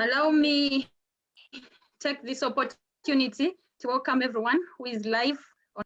Allow me take this opportunity to welcome everyone who is live on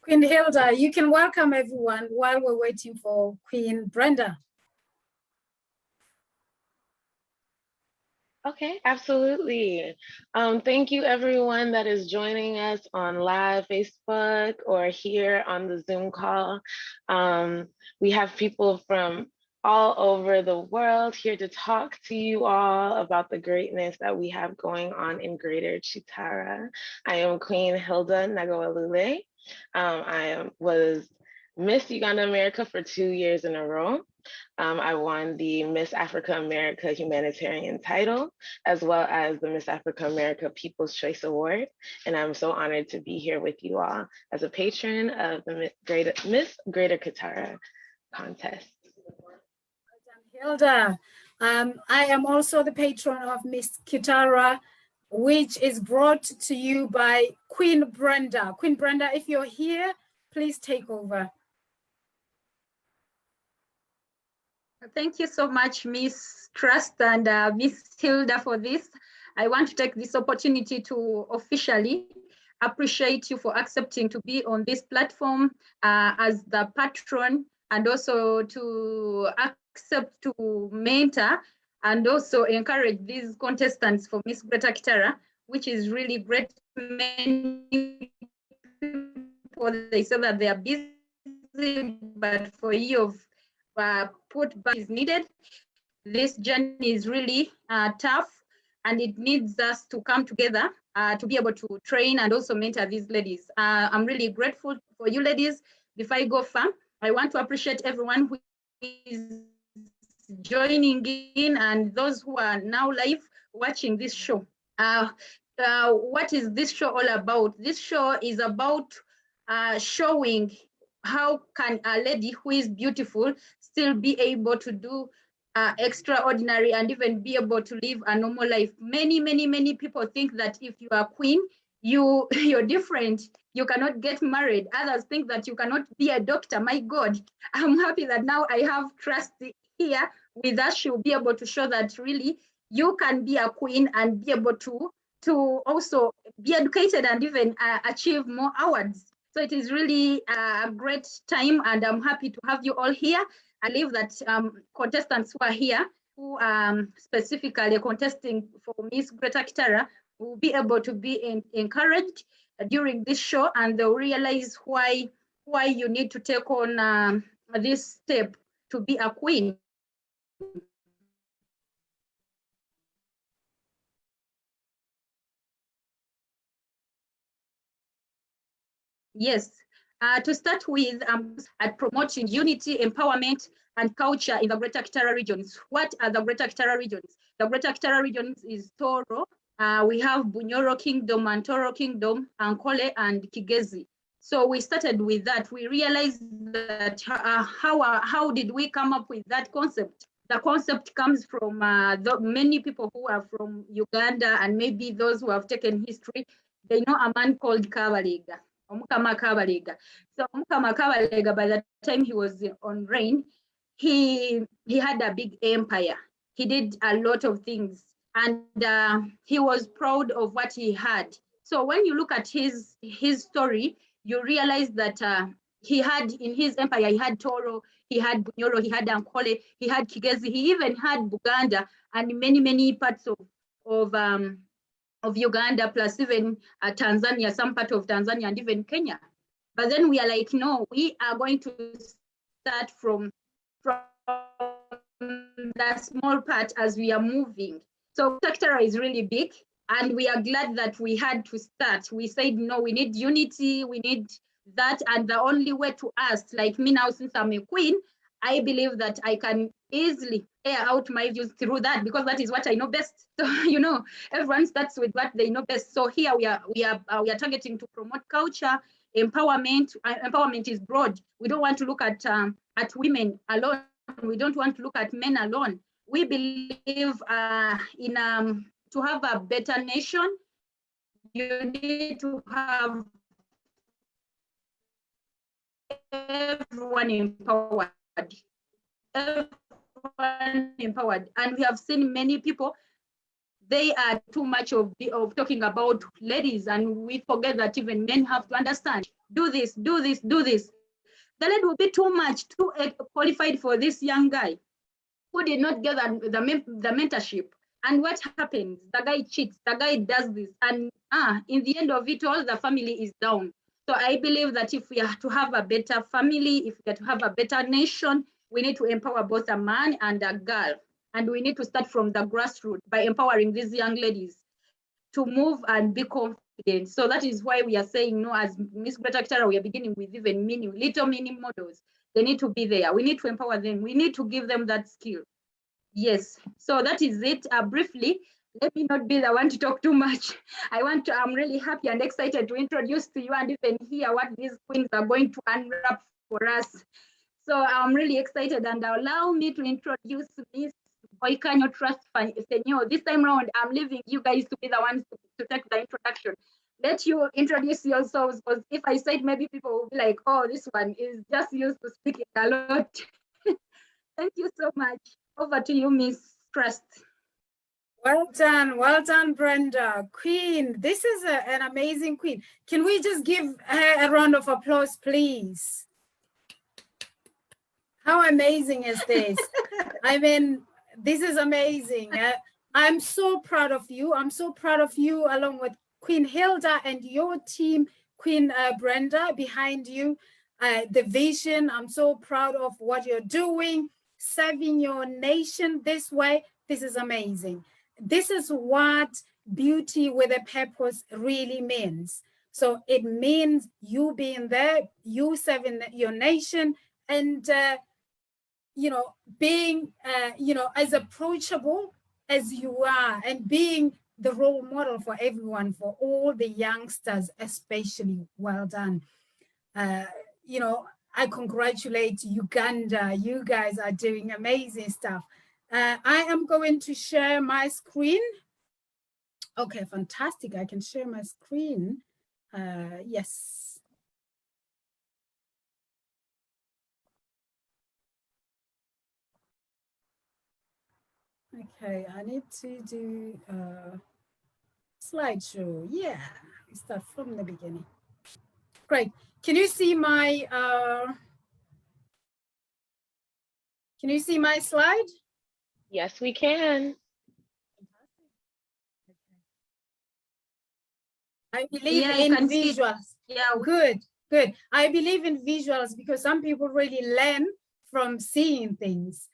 Queen Hilda, you can welcome everyone while we're waiting for Queen Brenda. Okay, absolutely. Thank you everyone that is joining us on live Facebook or here on the Zoom call. We have people from all over the world here to talk to you all about the greatness that we have going on in Greater Kitara. I am Queen Hilda Nagawalule. Was Miss Uganda America for 2 years in a row. I won the Miss Africa America humanitarian title, as well as the Miss Africa America People's Choice Award. And I'm so honored to be here with you all as a patron of the Miss Greater Kitara contest. Hilda, I am also the patron of Miss Kitara, which is brought to you by Queen Brenda. Queen Brenda, if you're here, please take over. Thank you so much, Miss Trust and Miss Hilda, for this. I want to take this opportunity to officially appreciate you for accepting to be on this platform as the patron, and also to accept to mentor and also encourage these contestants for Miss Greater Kitara, which is really great. Many people, they say that they are busy, but for you, put back is needed. This journey is really tough, and it needs us to come together to be able to train and also mentor these ladies. I'm really grateful for you ladies. Before I go far, I want to appreciate everyone who is joining in and those who are now live watching this show. What is this show all about? This show is about showing how can a lady who is beautiful still be able to do extraordinary and even be able to live a normal life. Many people think that if you are queen, you're different. You cannot get married. Others think that you cannot be a doctor. My God, I'm happy that now I have Trust here with us. She'll be able to show that really you can be a queen and be able to also be educated and even achieve more awards. So it is really a great time, and I'm happy to have you all here. I believe that contestants who are here, who specifically contesting for Miss Greater Kitara, will be able to be encouraged during this show, and they'll realize why you need to take on this step to be a queen. Yes. To start with, at promoting unity, empowerment, and culture in the Greater Kitara regions. What are the Greater Kitara regions? The Greater Kitara regions is Toro. We have Bunyoro Kingdom and Toro Kingdom, Ankole, and Kigezi. So we started with that. We realized that how did we come up with that concept? The concept comes from many people who are from Uganda, and maybe those who have taken history. They know a man called Kabalega. Omukama Kabalega. So Omukama Kabalega, by the time he was on reign, he had a big empire. He did a lot of things. and he was proud of what he had. So when you look at his story, you realize that he had in his empire, he had Toro, he had Bunyoro, he had Ankole, he had Kigezi, he even had Buganda and many parts of Uganda, plus even Tanzania, some part of Tanzania, and even Kenya. But then we are like, no, we are going to start from the small part as we are moving. So Kitara is really big, and we are glad that we had to start. We said, no, we need unity, we need that, and the only way to us, like me now, since I'm a queen, I believe that I can easily air out my views through that, because that is what I know best. So everyone starts with what they know best. So here we are targeting to promote culture, empowerment. Empowerment is broad. We don't want to look at women alone. We don't want to look at men alone. We believe in to have a better nation, you need to have everyone empowered. Everyone empowered. And we have seen many people, they are too much of talking about ladies, and we forget that even men have to understand, do this, do this, do this. The lady will be too much, too qualified for this young guy who did not get the mentorship. And what happens? The guy cheats, the guy does this, and in the end of it all, the family is down. So I believe that if we are to have a better family, if we are to have a better nation, we need to empower both a man and a girl. And we need to start from the grassroots by empowering these young ladies to move and be confident. So that is why we are saying, no, as Ms. Greta Kitara, we are beginning with even little mini models. They need to be there. We need to empower them. We need to give them that skill. Yes, so that is it. Briefly, let me not be the one to talk too much. I'm really happy and excited to introduce to you and even hear what these queens are going to unwrap for us. So I'm really excited, and allow me to introduce Miss Oikanyo Trust Senor. This time around, I'm leaving you guys to be the ones to take the introduction. Let you introduce yourselves, because if I said, maybe people will be like, oh, this one is just used to speaking a lot. Thank you so much. Over to you, Miss Trust. Well done, Brenda. Queen, this is an amazing queen. Can we just give her a round of applause, please? How amazing is this? I mean, this is amazing. I'm so proud of you. I'm so proud of you, along with Queen Hilda and your team, Queen Brenda, behind you. The vision, I'm so proud of what you're doing, serving your nation this way. This is amazing. This is what beauty with a purpose really means. So it means you being there, you serving your nation, and being as approachable as you are, and being the role model for everyone, for all the youngsters especially. Well done. I congratulate Uganda. You guys are doing amazing stuff. I am going to share my screen. Okay, fantastic. I can share my screen. Yes. Okay, I need to do slideshow. Yeah, we start from the beginning. Great. Can you see my slide? Yes, we can. I believe in visuals. Yeah. Good. I believe in visuals because some people really learn from seeing things.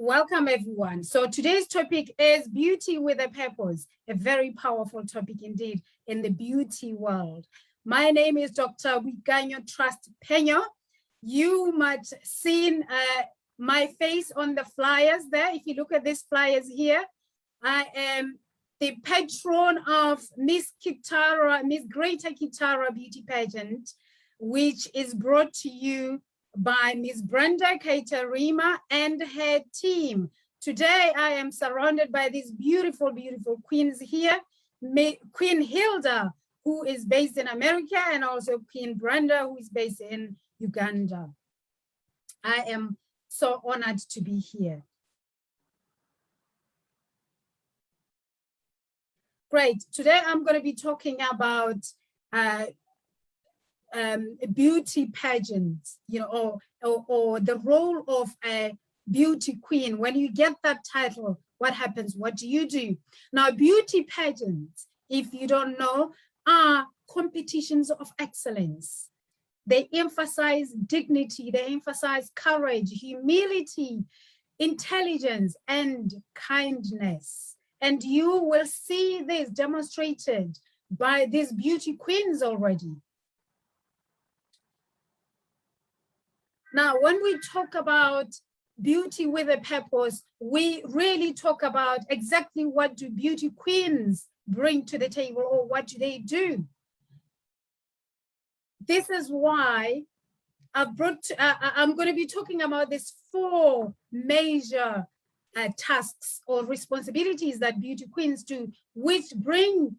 Welcome, everyone. So today's topic is beauty with a purpose, a very powerful topic indeed in the beauty world. My name is Dr. Wiganyo Trust Penyo. You might have seen my face on the flyers there. If you look at these flyers here, I am the patron of Miss Kitara, Miss Greater Kitara Beauty Pageant, which is brought to you by Miss Brenda KAITAIRIMA and her team. Today, I am surrounded by these beautiful, beautiful queens here. Queen Hilda, who is based in America, and also Queen Brenda, who is based in Uganda. I am so honored to be here. Great. Today I'm going to be talking about beauty pageants, you know, or the role of a beauty queen. When you get that title, what happens? What do you do? Now, beauty pageants, if you don't know, are competitions of excellence. They emphasize dignity, they emphasize courage, humility, intelligence, and kindness. And you will see this demonstrated by these beauty queens already. Now, when we talk about beauty with a purpose, we really talk about exactly what do beauty queens bring to the table, or what do they do? This is why I'm going to be talking about these 4 major tasks or responsibilities that beauty queens do, which bring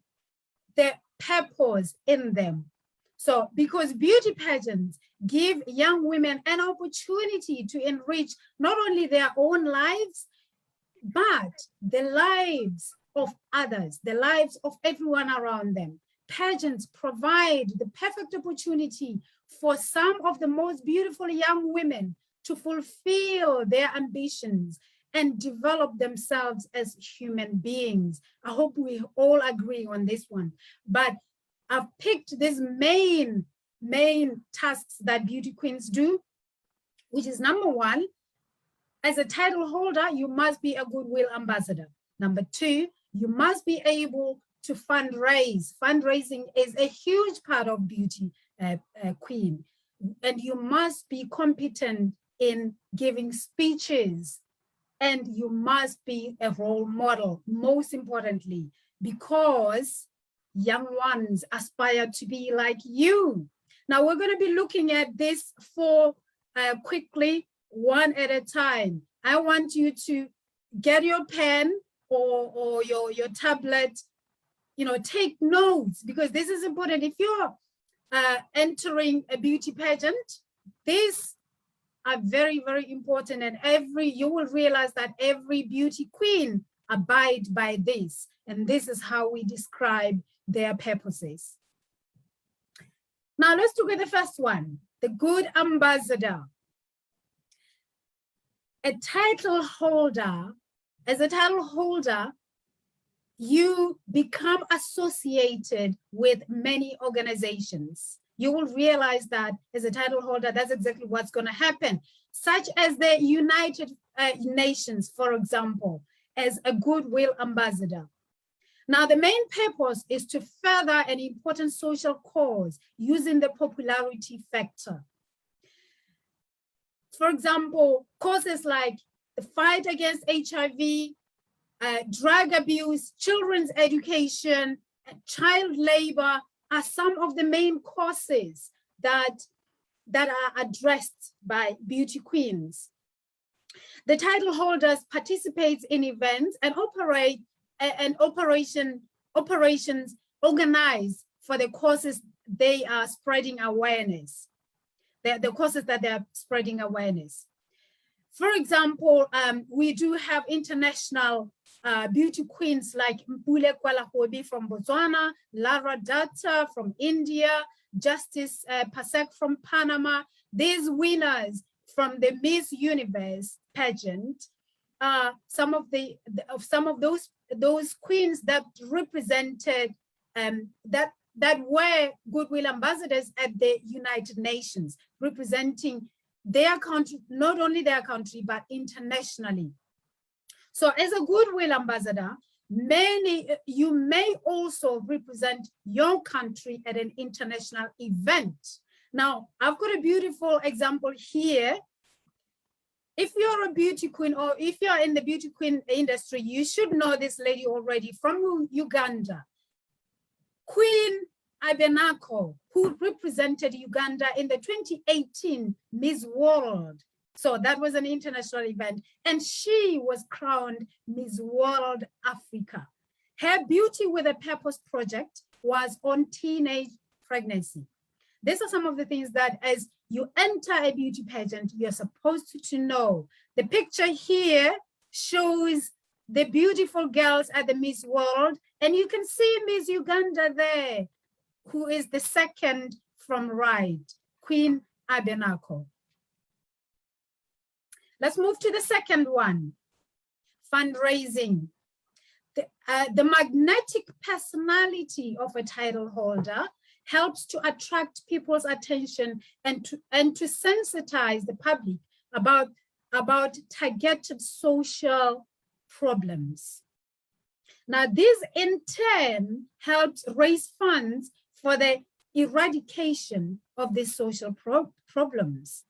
the purpose in them. So, because beauty pageants give young women an opportunity to enrich not only their own lives, but the lives of others, the lives of everyone around them. Pageants provide the perfect opportunity for some of the most beautiful young women to fulfill their ambitions and develop themselves as human beings. I hope we all agree on this one. But I've picked these main tasks that beauty queens do, which is number 1, as a title holder, you must be a goodwill ambassador. Number 2, you must be able to fundraise. Fundraising is a huge part of beauty queen. And you must be competent in giving speeches. And you must be a role model, most importantly, because young ones aspire to be like you. Now, we're going to be looking at this 4 quickly, one at a time. I want you to get your pen or your tablet, you know, take notes, because this is important. If you're entering a beauty pageant, these are very, very important, and you will realize that every beauty queen abide by this, and this is how we describe their purposes. Now let's look at the first one, the good ambassador. A title holder, as a title holder, you become associated with many organizations. You will realize that as a title holder, that's exactly what's going to happen, such as the United Nations, for example, as a goodwill ambassador. Now, the main purpose is to further an important social cause using the popularity factor. For example, causes like the fight against HIV, drug abuse, children's education, child labor are some of the main causes that are addressed by beauty queens. The title holders participate in events and operations organized for the causes they are spreading awareness. The causes that they are spreading awareness. For example, we do have international beauty queens like Mpule Kwalahobi from Botswana, Lara Dutta from India, Justice Pasek from Panama. These winners from the Miss Universe pageant are some of those queens that represented that were goodwill ambassadors at the United Nations, representing their country, not only their country, but internationally. So as a goodwill ambassador, you may also represent your country at an international event. Now, I've got a beautiful example here. If you're a beauty queen, or if you're in the beauty queen industry, you should know this lady already from Uganda. Queen Abenako, who represented Uganda in the 2018 Miss World. So that was an international event, and she was crowned Miss World Africa. Her Beauty with a Purpose project was on teenage pregnancy. These are some of the things that as you enter a beauty pageant, you're supposed to know. The picture here shows the beautiful girls at the Miss World, and you can see Miss Uganda there, who is the second from right, Queen Abenako. Let's move to the second one, fundraising. The magnetic personality of a title holder helps to attract people's attention and to sensitize the public about targeted social problems. Now, this in turn helps raise funds for the eradication of these social problems.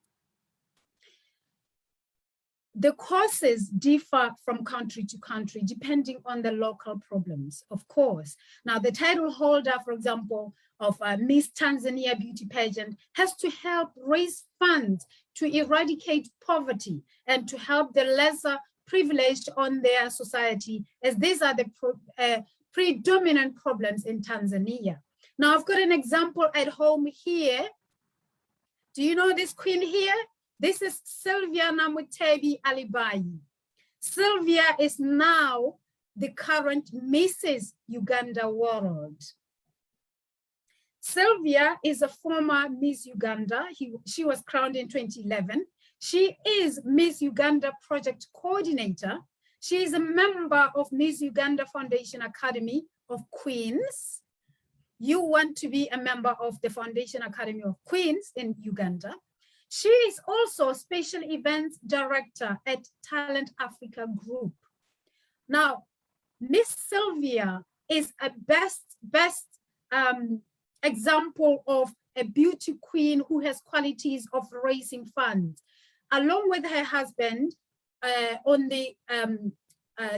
The causes differ from country to country, depending on the local problems, of course. Now, the title holder, for example, of Miss Tanzania Beauty Pageant has to help raise funds to eradicate poverty and to help the lesser privileged on their society, as these are the predominant problems in Tanzania. Now, I've got an example at home here. Do you know this queen here? This is Sylvia Namutebi Alibayi. Sylvia is now the current Mrs. Uganda World. Sylvia is a former Miss Uganda. She was crowned in 2011. She is Miss Uganda Project Coordinator. She is a member of Miss Uganda Foundation Academy of Queens. You want to be a member of the Foundation Academy of Queens in Uganda. She is also Special Events Director at Talent Africa Group. Now, Miss Sylvia is a best example of a beauty queen who has qualities of raising funds. Along with her husband on the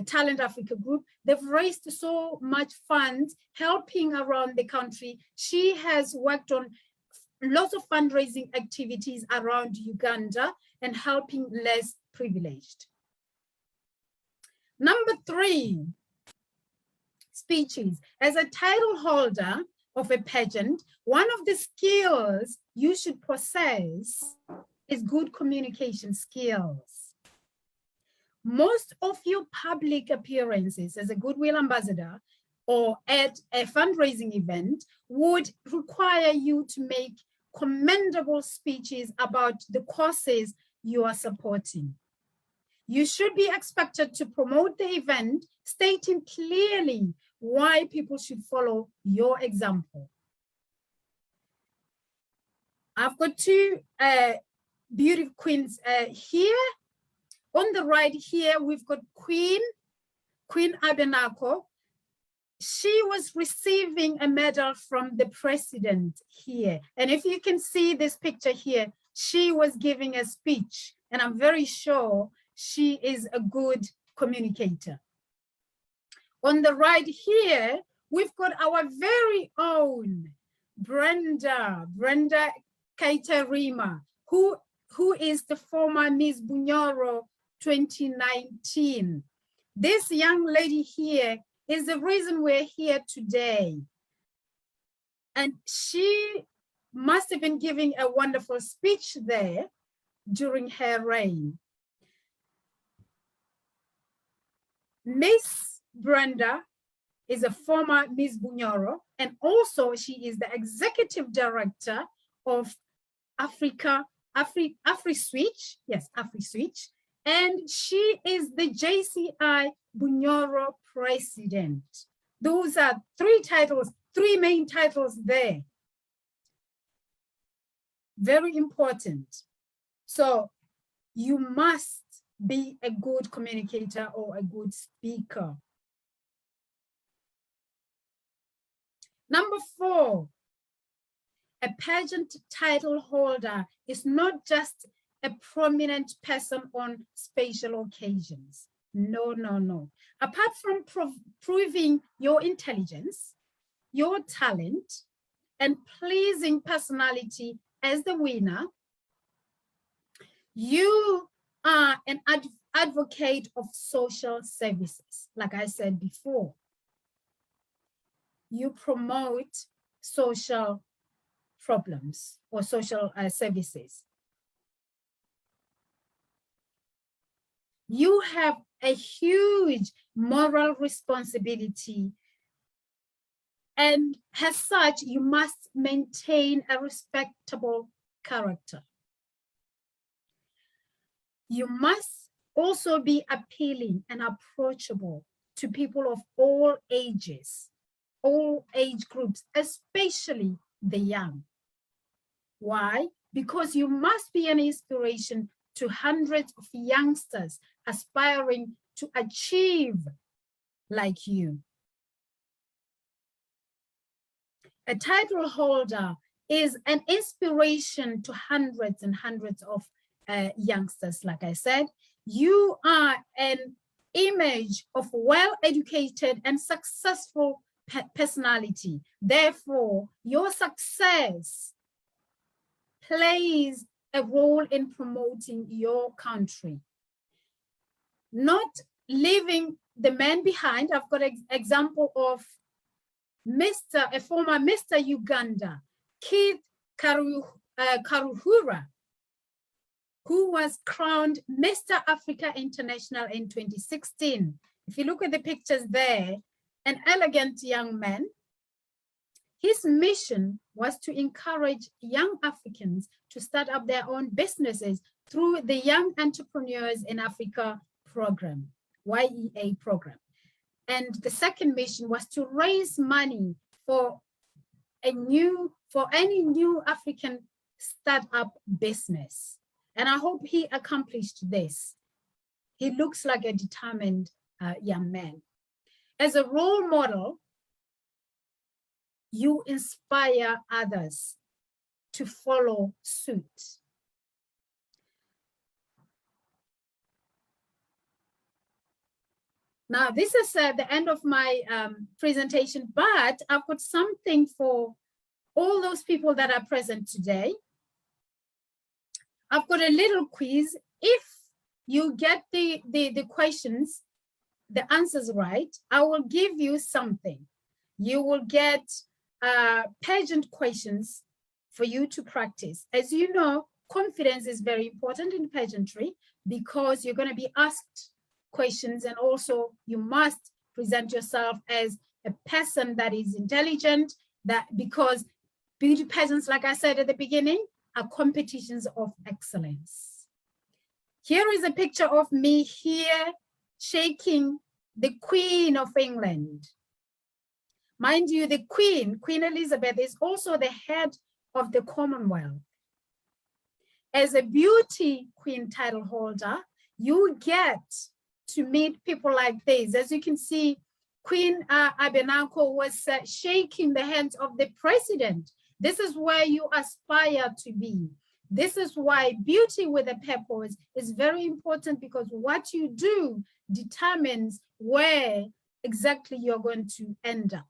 Talent Africa Group, they've raised so much funds helping around the country. She has worked on lots of fundraising activities around Uganda and helping less privileged. Number 3, speeches. As a title holder of a pageant, one of the skills you should possess is good communication skills. Most of your public appearances as a goodwill ambassador or at a fundraising event would require you to make commendable speeches about the causes you are supporting. You should be expected to promote the event, stating clearly why people should follow your example. I've got 2 beauty queens here. On the right here, we've got Queen Abenako. She was receiving a medal from the president here. And if you can see this picture here, she was giving a speech, and I'm very sure she is a good communicator. On the right here, we've got our very own Brenda KAITAIRIMA, who is the former Miss Bunyoro 2019. This young lady here is the reason we're here today. And she must have been giving a wonderful speech there during her reign. Miss Brenda is a former Miss Bunyoro, and also she is the executive director of AfriSwitch, yes, AfriSwitch, and she is the JCI Bunyoro president. Those are 3 titles, 3 main titles there. Very important. So you must be a good communicator or a good speaker. Number 4, a pageant title holder is not just a prominent person on special occasions. No, no, no. Apart from proving your intelligence, your talent, and pleasing personality as the winner, you are an advocate of social services. Like I said before, you promote social problems or social services. You have a huge moral responsibility. And as such, you must maintain a respectable character. You must also be appealing and approachable to people of all ages, all age groups, especially the young. Why? Because you must be an inspiration to hundreds of youngsters aspiring to achieve like you. A title holder is an inspiration to hundreds and hundreds of youngsters. Like I said, you are an image of well-educated and successful personality. Therefore, your success plays a role in promoting your country. Not leaving the man behind. I've got an example of a former Mr. Uganda, Karuhura, who was crowned Mr. Africa International in 2016. If you look at the pictures there, an elegant young man. His mission was to encourage young Africans to start up their own businesses through the Young Entrepreneurs in Africa program, YEA program. And the second mission was to raise money for any new African startup business. And I hope he accomplished this. He looks like a determined young man. As a role model, you inspire others to follow suit. Now, this is the end of my presentation, but I've got something for all those people that are present today. I've got a little quiz. If you get the questions, the answers right, I will give you something. You will get pageant questions for you to practice. As you know, confidence is very important in pageantry because you're going to be asked questions, and also you must present yourself as a person that is intelligent, that because beauty pageants, like I said at the beginning, are competitions of excellence. Here is a picture of me here shaking the Queen of England. Mind you, the Queen Elizabeth, is also the head of the Commonwealth. As a beauty queen title holder, you get to meet people like this. As you can see, Queen Abenako was shaking the hands of the president. This is where you aspire to be. This is why beauty with a purpose is very important, because what you do determines where exactly you're going to end up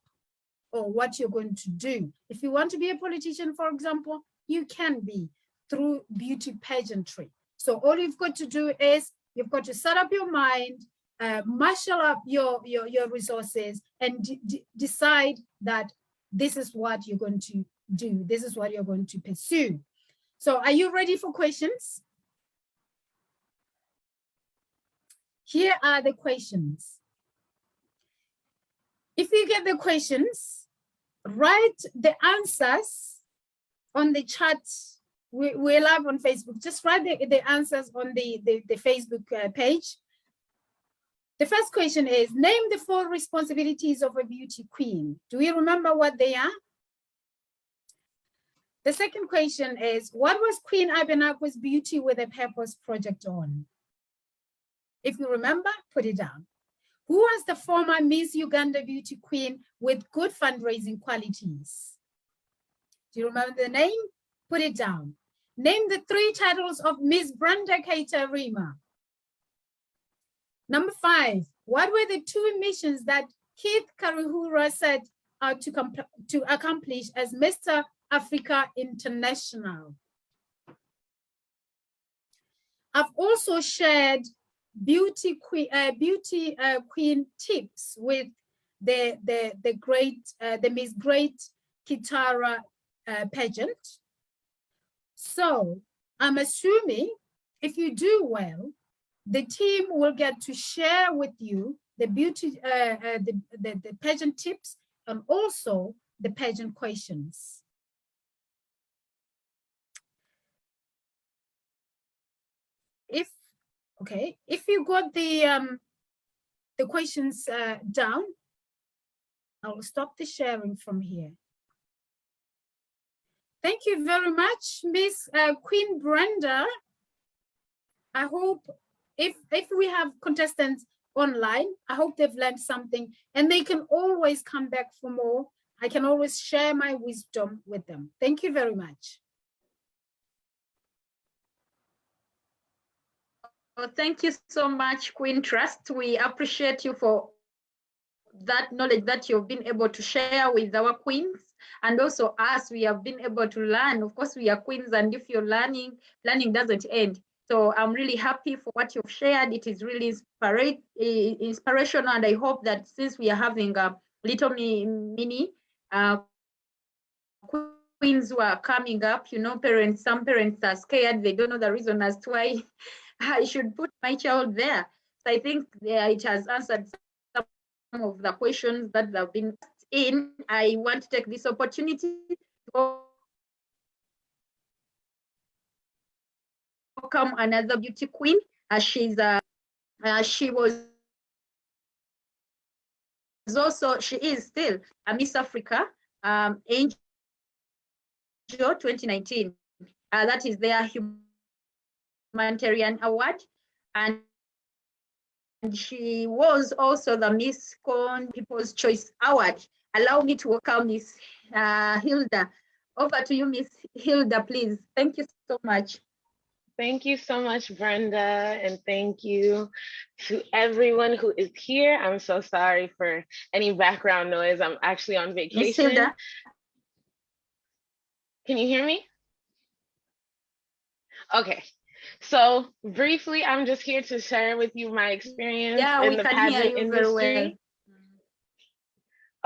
or what you're going to do. If you want to be a politician, for example, you can be through beauty pageantry. So all you've got to do is you've got to set up your mind, marshal up your resources, and decide that this is what you're going to do. This is what you're going to pursue. So are you ready for questions? Here are the questions. If you get the questions, write the answers on the chat. We're live on Facebook. Just write the answers on the Facebook page. The first question is, name the 4 responsibilities of a beauty queen. Do we remember what they are? The second question is, what was Queen Abenako's Beauty with a Purpose project on? If you remember, put it down. Who was the former Miss Uganda beauty queen with good fundraising qualities? Do you remember the name? Put it down. Name the 3 titles of Miss BRENDAH KAITAIRIMA. Number 5, what were the 2 missions that Keith Karuhura said to accomplish as Mr. Africa International? I've also shared beauty queen tips with the Miss Great Kitara pageant. So I'm assuming if you do well, The team will get to share with you the beauty, the pageant tips and also the pageant questions. If you got the questions down, I will stop the sharing from here. Thank you very much, Miss Queen Brenda. I hope if we have contestants online, I hope they've learned something and they can always come back for more. I can always share my wisdom with them. Thank you very much. Well, thank you so much, Queen Trust. We appreciate you for that knowledge that you've been able to share with our queens, and also us. We have been able to learn. Of course, we are queens, and if you're learning doesn't end. So I'm really happy for what you've shared. It is really inspirational, and I hope that since we are having a little mini queens who are coming up, you know, some parents are scared. They don't know the reason as to why I should put my child there. So I think it has answered some of the questions that have been asked in. I want to take this opportunity to welcome another beauty queen. She is still a Miss Africa, Angel 2019. That is their humanitarian award, and she was also the Miss Corn People's Choice Award. Allow me to welcome Miss Hilda. Over to you, Miss Hilda, please. Thank you so much. Thank you so much, Brenda, and thank you to everyone who is here. I'm so sorry for any background noise. I'm actually on vacation. Miss Hilda. Can you hear me? Okay. So briefly, I'm just here to share with you my experience in the pageant industry.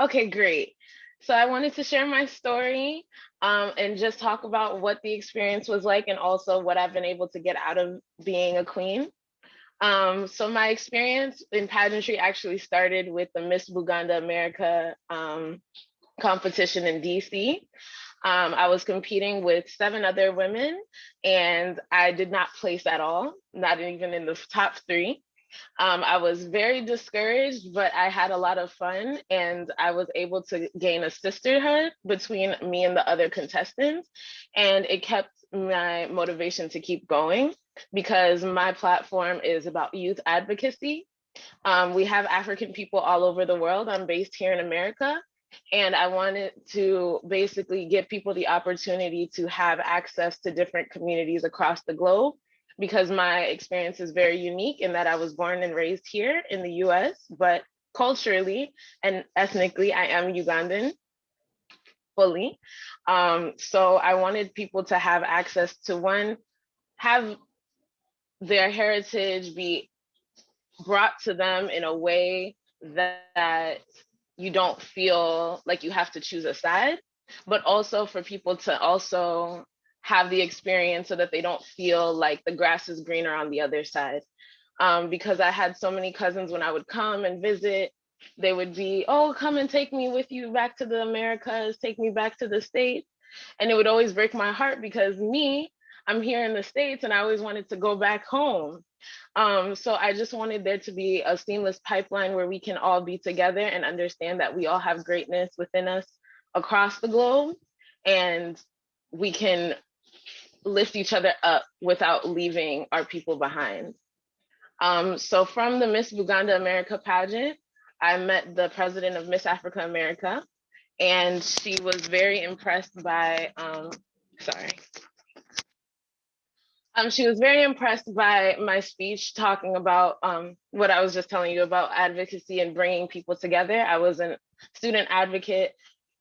Well. Okay, great. So I wanted to share my story and just talk about what the experience was like and also what I've been able to get out of being a queen. So my experience in pageantry actually started with the Miss Buganda America competition in DC. I was competing with 7 other women and I did not place at all, not even in the top 3. I was very discouraged, but I had a lot of fun and I was able to gain a sisterhood between me and the other contestants. And it kept my motivation to keep going because my platform is about youth advocacy. We have African people all over the world. I'm based here in America. And I wanted to basically give people the opportunity to have access to different communities across the globe because my experience is very unique in that I was born and raised here in the US, but culturally and ethnically, I am Ugandan fully. So I wanted people to have access to one, have their heritage be brought to them in a way that you don't feel like you have to choose a side, but also for people to also have the experience so that they don't feel like the grass is greener on the other side. Because I had so many cousins when I would come and visit, they would be, oh, come and take me with you back to the Americas, take me back to the States. And it would always break my heart because I'm here in the States and I always wanted to go back home. So I just wanted there to be a seamless pipeline where we can all be together and understand that we all have greatness within us across the globe and we can lift each other up without leaving our people behind. So from the Miss Buganda America pageant, I met the president of Miss Africa America, and she was very impressed by, she was very impressed by my speech talking about what I was just telling you about advocacy and bringing people together. I was a student advocate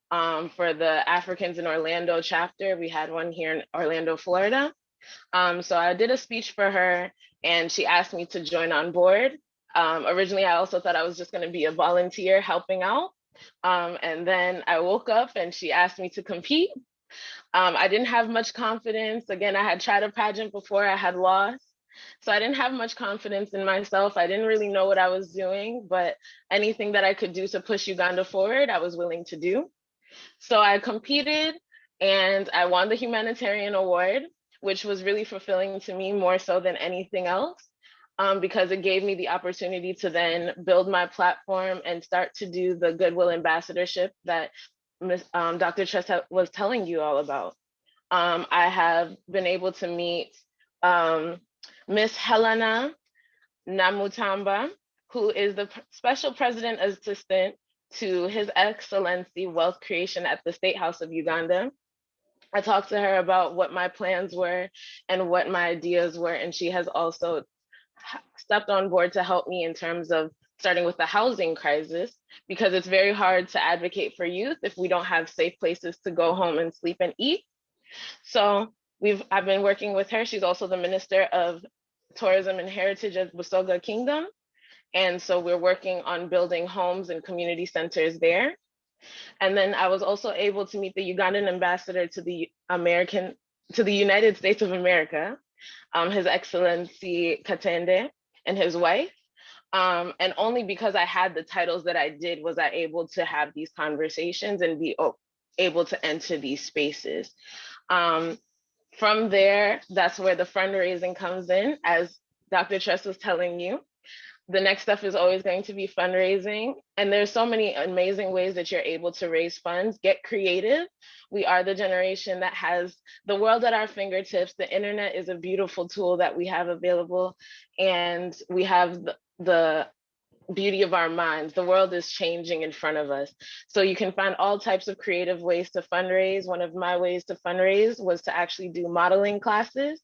for the Africans in Orlando chapter. We had one here in Orlando, Florida. So I did a speech for her and she asked me to join on board. Originally, I also thought I was just gonna be a volunteer helping out. And then I woke up and she asked me to compete. I didn't have much confidence. Again, I had tried a pageant before, I had lost. So I didn't have much confidence in myself. I didn't really know what I was doing, but anything that I could do to push Uganda forward, I was willing to do. So I competed and I won the humanitarian award, which was really fulfilling to me more so than anything else, because it gave me the opportunity to then build my platform and start to do the Goodwill Ambassadorship that Dr. Trust was telling you all about. I have been able to meet Miss Helena Namutamba, who is the Special President Assistant to His Excellency Wealth Creation at the State House of Uganda. I talked to her about what my plans were and what my ideas were, and she has also stepped on board to help me in terms of starting with the housing crisis, because it's very hard to advocate for youth if we don't have safe places to go home and sleep and eat. So I've been working with her. She's also the Minister of Tourism and Heritage of Busoga Kingdom. And so we're working on building homes and community centers there. And then I was also able to meet the Ugandan ambassador to the United States of America, His Excellency Katende, and his wife. And only because I had the titles that I did was I able to have these conversations and be able to enter these spaces. From there, that's where the fundraising comes in. As Dr. Tress was telling you, the next step is always going to be fundraising. And there's so many amazing ways that you're able to raise funds. Get creative. We are the generation that has the world at our fingertips. The internet is a beautiful tool that we have available. And we have the beauty of our minds. The world is changing in front of us. So you can find all types of creative ways to fundraise. One of my ways to fundraise was to actually do modeling classes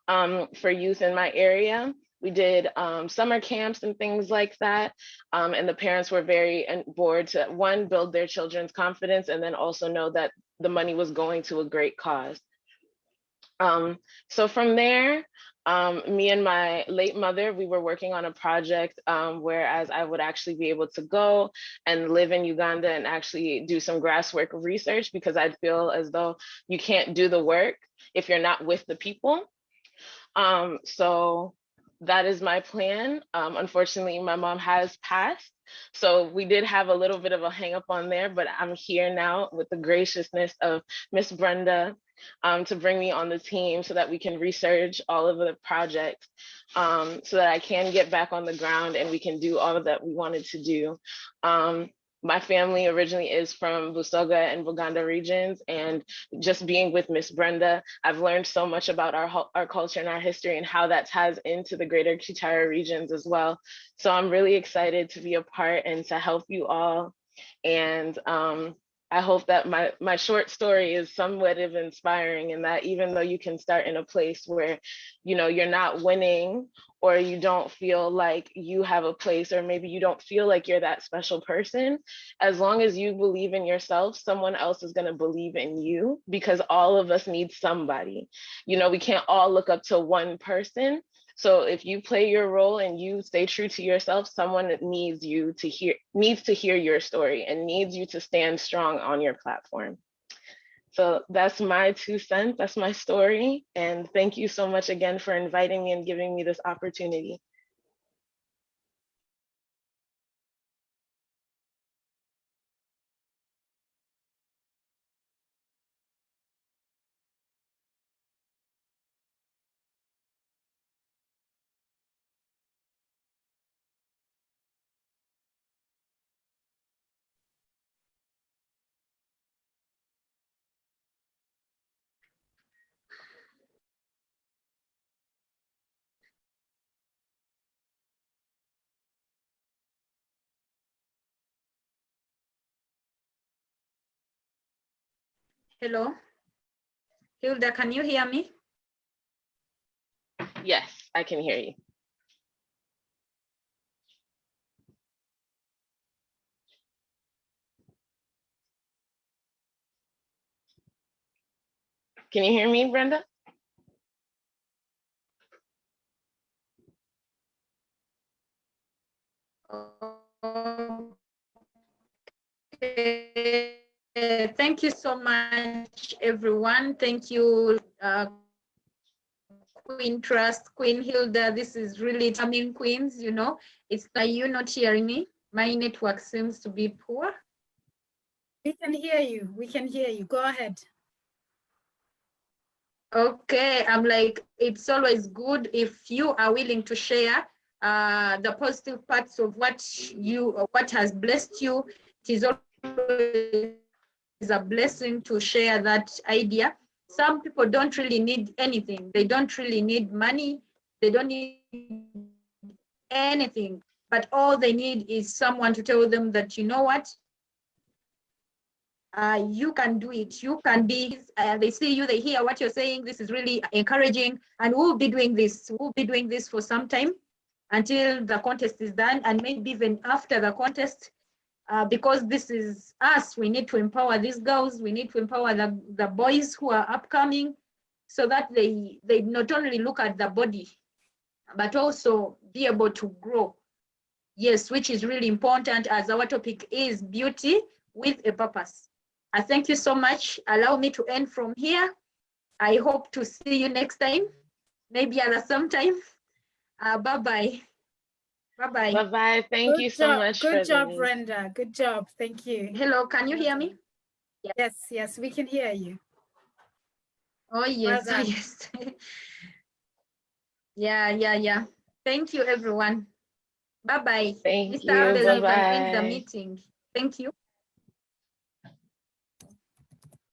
for youth in my area. We did summer camps and things like that. And the parents were very on board to, one, build their children's confidence, and then also know that the money was going to a great cause. So from there, me and my late mother, we were working on a project whereas I would actually be able to go and live in Uganda and actually do some grassroots research, because I feel as though you can't do the work if you're not with the people. So that is my plan. Unfortunately, my mom has passed. So we did have a little bit of a hang up on there, but I'm here now with the graciousness of Miss Brenda to bring me on the team so that we can research all of the projects so that I can get back on the ground and we can do all of that we wanted to do. My family originally is from Busoga and Buganda regions, and just being with Miss Brenda, I've learned so much about our culture and our history and how that ties into the greater Kitara regions as well. So I'm really excited to be a part and to help you all. And I hope that my short story is somewhat of inspiring, and that even though you can start in a place where, you know, you're not winning, or you don't feel like you have a place, or maybe you don't feel like you're that special person, as long as you believe in yourself, someone else is going to believe in you, because all of us need somebody. You know, we can't all look up to one person. So if you play your role and you stay true to yourself, someone needs to hear your story and needs you to stand strong on your platform. So that's my 2 cents, that's my story. And thank you so much again for inviting me and giving me this opportunity. Hello, Hilda, can you hear me? Yes, I can hear you. Can you hear me, Brenda? Okay. Thank you so much, everyone. Thank you, Queen Trust, Queen Hilda. This is really charming queens, you know. It's like you not hearing me. My network seems to be poor. We can hear you. We can hear you. Go ahead. Okay, I'm like, it's always good if you are willing to share the positive parts of what has blessed you. It is always a blessing to share that idea. Some people don't really need anything. They don't really need money. They don't need anything, but all they need is someone to tell them that, you know what, you can do it. You can be, they see you, they hear what you're saying. This is really encouraging. And we'll be doing this. We'll be doing this for some time until the contest is done, and maybe even after the contest, because this is us. We need to empower these girls. We need to empower the boys who are upcoming, so that they not only look at the body, but also be able to grow. Yes, which is really important, as our topic is beauty with a purpose. I thank you so much. Allow me to end from here. I hope to see you next time, maybe at some time. Bye-bye. Bye-bye. Bye-bye. Thank you so much. Good job, Brenda. Good job. Thank you. Hello, can you hear me? Yes, yes, we can hear you. Oh, yes, Well oh, yes. Yeah. Thank you, everyone. Bye-bye. Thank Mr. you. Abel, you can Bye-bye. end the meeting. Thank you.